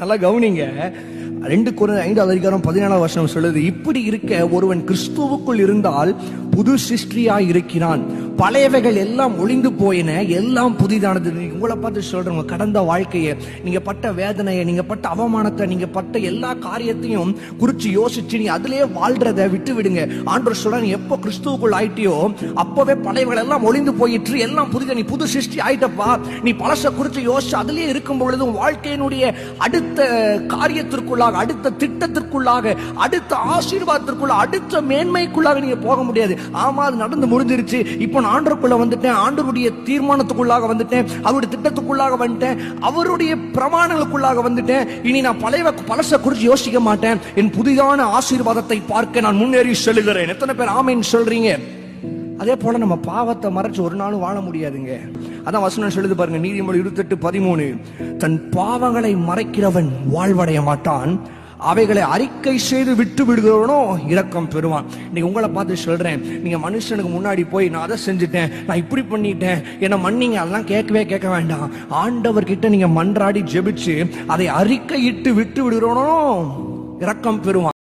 நல்லா கவனிங்க. 2 Corinthians 5:17 சொல்லுது, இப்படி இருக்க ஒருவன் கிறிஸ்துவுக்குள் இருந்தால் புது சிருஷ்டியாய் இருக்கிறான், பழையவைகள் எல்லாம் ஒளிந்து போயின, எல்லாம் புதிதானது. உங்களை பார்த்து சொல்றேன், கடந்த வாழ்க்கையை, நீங்க பட்ட வேதனையை, நீங்க பட்ட அவமானத்தை, நீங்க பட்ட எல்லா காரியத்தையும் குறிச்சு யோசிச்சு நீ அதிலேயே வாழ்றத விட்டு விடுங்க. ஆண்டவர் சொல்றான், எப்போ கிறிஸ்துவுக்குள் ஆயிட்டியோ அப்பவே பழையவைகள் எல்லாம் ஒளிந்து போயிற்று, எல்லாம் புதித, நீ புது சிருஷ்டி ஆயிட்டப்பா. நீ பழச குறிச்சு யோசிச்சு அதிலேயே இருக்கும் பொழுது வாழ்க்கையினுடைய அடுத்த காரியத்திற்குள்ளாக, அடுத்த திட்டத்திற்குள்ளாக, அடுத்த ஆசீர்வாதத்திற்குள்ள, அடுத்த மேன்மைக்குள்ளாக நீங்க போக முடியாது. ஆமா, அது நடந்து முடிஞ்சிருச்சு, இப்போ நான் ஆண்டவருக்குள்ள வந்துட்டேன், ஆண்டவருடைய தீர்மானத்துக்குள்ளாக வந்துட்டேன், அவருடைய திட்டத்துக்குள்ளாக வந்துட்டேன், அவருடைய பிரமாணங்களுக்குள்ளாக வந்துட்டேன். இனி நான் பழச குறித்து யோசிக்க மாட்டேன், என் புதிதான ஆசீர்வாதத்தை பார்க்க நான் முன்னேறி செல்லுகிறேன். எத்தனை பேர் ஆமென் சொல்றீங்க? அதே போல நம்ம பாவத்தை மறைச்சு ஒரு நாளும் வாழ முடியாதுங்க. அதான் வசனம் சொல்லுது பாருங்க, நீதிமொழி 28:13, தன் பாவங்களை மறைக்கிறவன் வாழ்வடைய மாட்டான், அவைகளை அறிக்கை செய்து விட்டு விடுகிறவனோ இரக்கம் பெறுவான். இன்னைக்கு உங்களை பார்த்து சொல்றேன், நீங்க மனுஷனுக்கு முன்னாடி போய் நான் அதை செஞ்சுட்டேன், நான் இப்படி பண்ணிட்டேன், என்ன மன்னிங்க, அதெல்லாம் கேட்க வேண்டாம். ஆண்டவர்கிட்ட நீங்க மன்றாடி ஜெபிச்சு அதை அறிக்கையிட்டு விட்டு விடுகிறவனோ இரக்கம் பெறுவான்.